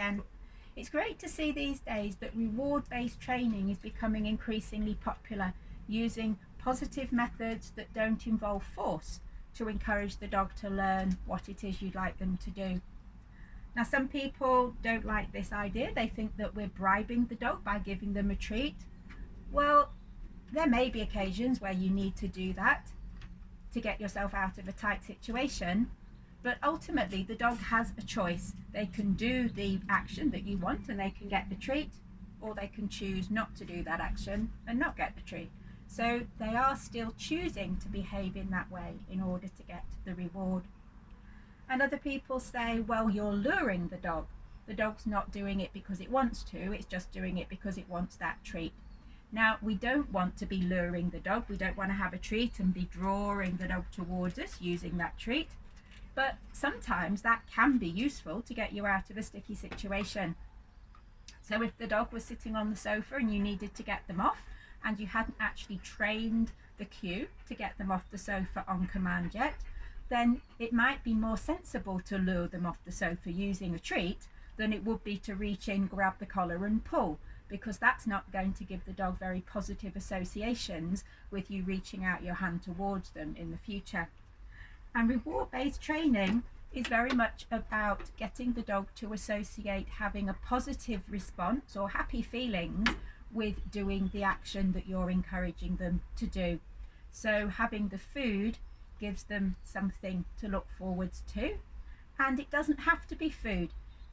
again. It's great to see these days that reward-based training is becoming increasingly popular, using positive methods that don't involve force to encourage the dog to learn what it is you'd like them to do. Now, some people don't like this idea. They think that we're bribing the dog by giving them a treat. Well, there may be occasions where you need to do that to get yourself out of a tight situation, but ultimately the dog has a choice. They can do the action that you want and they can get the treat, or they can choose not to do that action and not get the treat. So they are still choosing to behave in that way in order to get the reward. And other people say, well, you're luring the dog. The dog's not doing it because it wants to, it's just doing it because it wants that treat. Now, we don't want to be luring the dog. We don't want to have a treat and be drawing the dog towards us using that treat. But sometimes that can be useful to get you out of a sticky situation. So if the dog was sitting on the sofa and you needed to get them off, and you hadn't actually trained the cue to get them off the sofa on command yet, then it might be more sensible to lure them off the sofa using a treat than it would be to reach in, grab the collar and pull, because that's not going to give the dog very positive associations with you reaching out your hand towards them in the future. And reward-based training is very much about getting the dog to associate having a positive response or happy feelings with doing the action that you're encouraging them to do. So having the food gives them something to look forwards to, and it doesn't have to be food.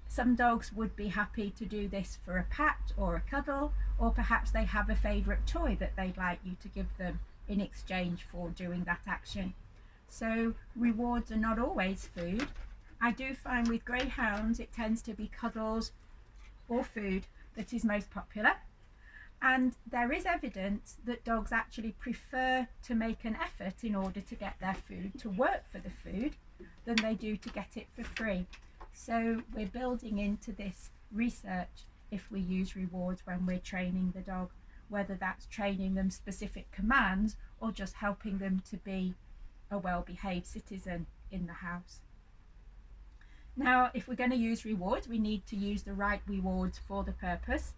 Some dogs would be happy to do this for a pat or a cuddle, or perhaps they have a favourite toy that they'd like you to give them in exchange for doing that action. So rewards are not always food. I do find with greyhounds it tends to be cuddles or food that is most popular. And there is evidence that dogs actually prefer to make an effort in order to get their food, to work for the food, than they do to get it for free. So we're building into this research if we use rewards when we're training the dog, whether that's training them specific commands or just helping them to be a well-behaved citizen in the house. Now, if we're going to use rewards, we need to use the right rewards for the purpose.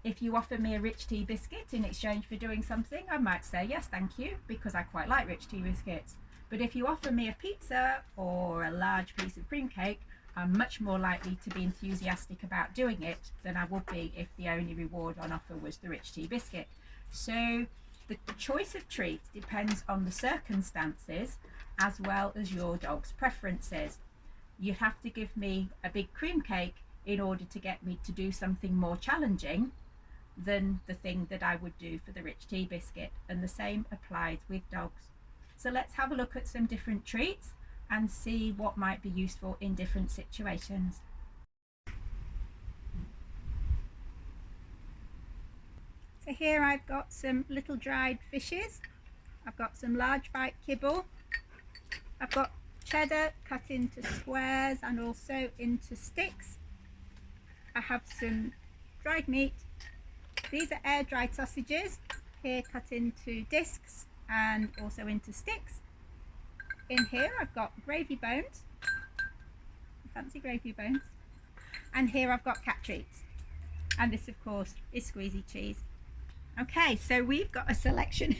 If you offer me a rich tea biscuit in exchange for doing something, I might say yes, thank you, because I quite like rich tea biscuits. But if you offer me a pizza or a large piece of cream cake, I'm much more likely to be enthusiastic about doing it than I would be if the only reward on offer was the rich tea biscuit. So the choice of treats depends on the circumstances as well as your dog's preferences. You have to give me a big cream cake in order to get me to do something more challenging than the thing that I would do for the rich tea biscuit, and the same applies with dogs. So let's have a look at some different treats and see what might be useful in different situations. So here I've got some little dried fishes, I've got some large bite kibble, I've got cheddar cut into squares and also into sticks. I have some dried meat. These are air dried sausages, here cut into discs and also into sticks. In here I've got gravy bones, fancy gravy bones, and here I've got cat treats, and this of course is squeezy cheese. Okay, so we've got a selection,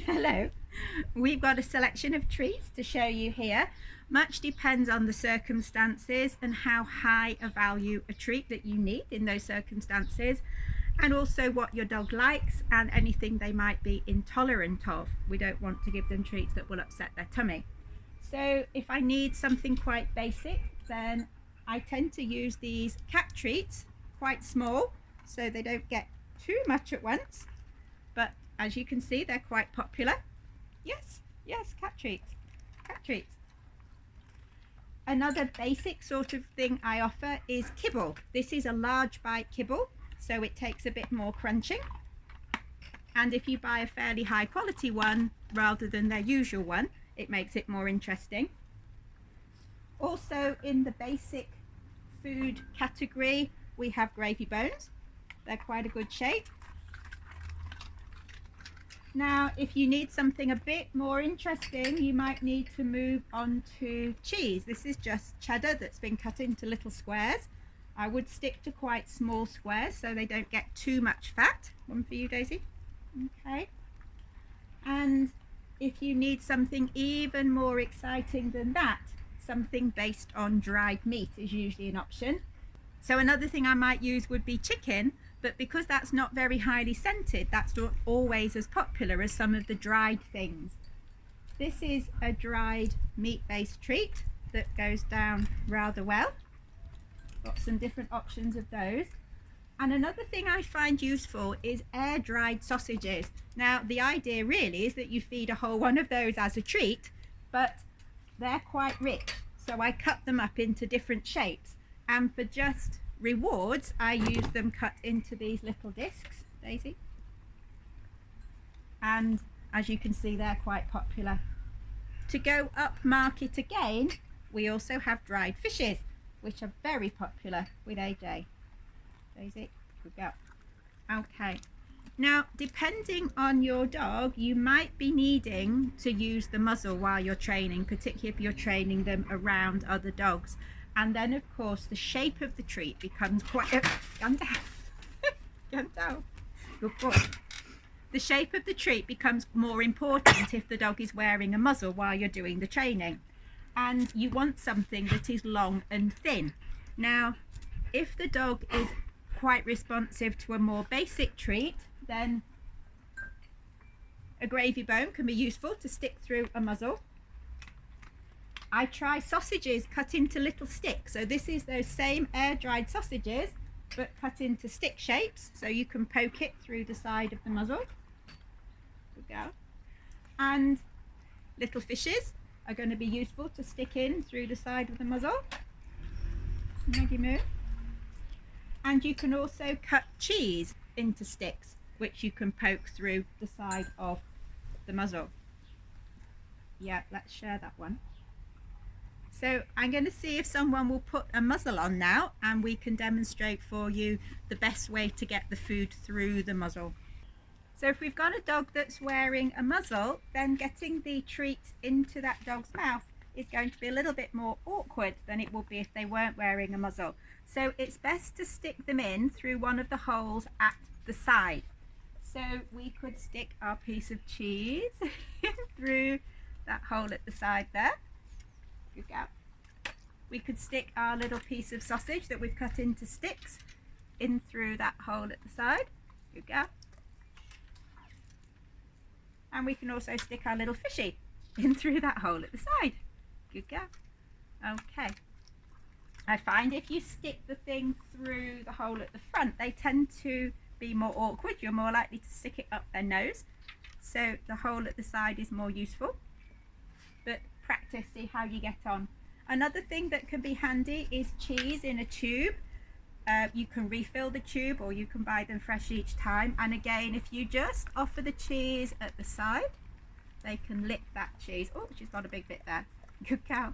we've got a selection of treats to show you here. Much depends on the circumstances and how high a value a treat that you need in those circumstances, and also what your dog likes and anything they might be intolerant of. We don't want to give them treats that will upset their tummy. So if I need something quite basic, then I tend to use these cat treats, quite small, so they don't get too much at once. But as you can see, they're quite popular. Yes, cat treats, cat treats. Another basic sort of thing I offer is kibble. This is a large bite kibble, so it takes a bit more crunching. And if you buy a fairly high quality one rather than their usual one, it makes it more interesting. Also in the basic food category, we have gravy bones. They're quite a good shape. Now, if you need something a bit more interesting, you might need to move on to cheese. This is just cheddar that's been cut into little squares. I would stick to quite small squares so they don't get too much fat. One for you, Daisy. Okay. And if you need something even more exciting than that, something based on dried meat is usually an option. So another thing I might use would be chicken, but because that's not very highly scented, that's not always as popular as some of the dried things. This is a dried meat-based treat that goes down rather well. Got some different options of those. And another thing I find useful is air-dried sausages. Now, the idea really is that you feed a whole one of those as a treat, but they're quite rich. So I cut them up into different shapes. And for just rewards, I use them cut into these little discs, Daisy. And as you can see, they're quite popular. To go up market again, we also have dried fishes, which are very popular with AJ. Daisy, good go. Okay. Now, depending on your dog, you might be needing to use the muzzle while you're training, particularly if you're training them around other dogs. And then, of course, the shape of the treat becomes quite... Gun down. Gun down. Good boy. The shape of the treat becomes more important if the dog is wearing a muzzle while you're doing the training. And you want something that is long and thin. Now, if the dog is quite responsive to a more basic treat, then a gravy bone can be useful to stick through a muzzle. I try sausages cut into little sticks. So this is those same air-dried sausages, but cut into stick shapes, so you can poke it through the side of the muzzle. Good go. And little fishes are going to be useful to stick in through the side of the muzzle. Maggie moo. And you can also cut cheese into sticks, which you can poke through the side of the muzzle. Yeah, let's share that one. So I'm going to see if someone will put a muzzle on now, and we can demonstrate for you the best way to get the food through the muzzle. So if we've got a dog that's wearing a muzzle, then getting the treats into that dog's mouth is going to be a little bit more awkward than it would be if they weren't wearing a muzzle. So it's best to stick them in through one of the holes at the side. So we could stick our piece of cheese through that hole at the side there. Good go. We could stick our little piece of sausage that we've cut into sticks in through that hole at the side. Good go. And we can also stick our little fishy in through that hole at the side. Good go. Okay. I find if you stick the thing through the hole at the front, they tend to be more awkward. You're more likely to stick it up their nose. So the hole at the side is more useful. But practice, see how you get on. Another thing that can be handy is cheese in a tube. You can refill the tube, or you can buy them fresh each time. And again, if you just offer the cheese at the side, they can lick that cheese. Oh, she's got a big bit there. Good cow.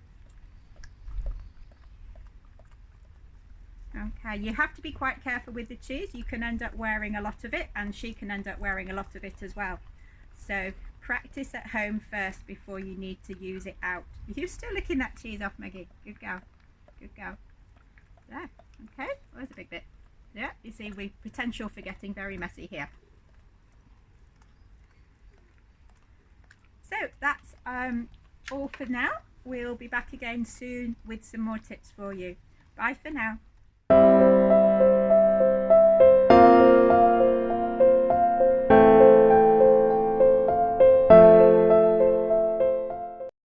Okay, you have to be quite careful with the cheese. You can end up wearing a lot of it, and she can end up wearing a lot of it as well. So practice at home first before you need to use it out. You're still licking that cheese off, Maggie. Good girl. Good girl. There. Okay. Well, there's a big bit. Yeah, you see, we potential for getting very messy here. So that's all for now. We'll be back again soon with some more tips for you. Bye for now.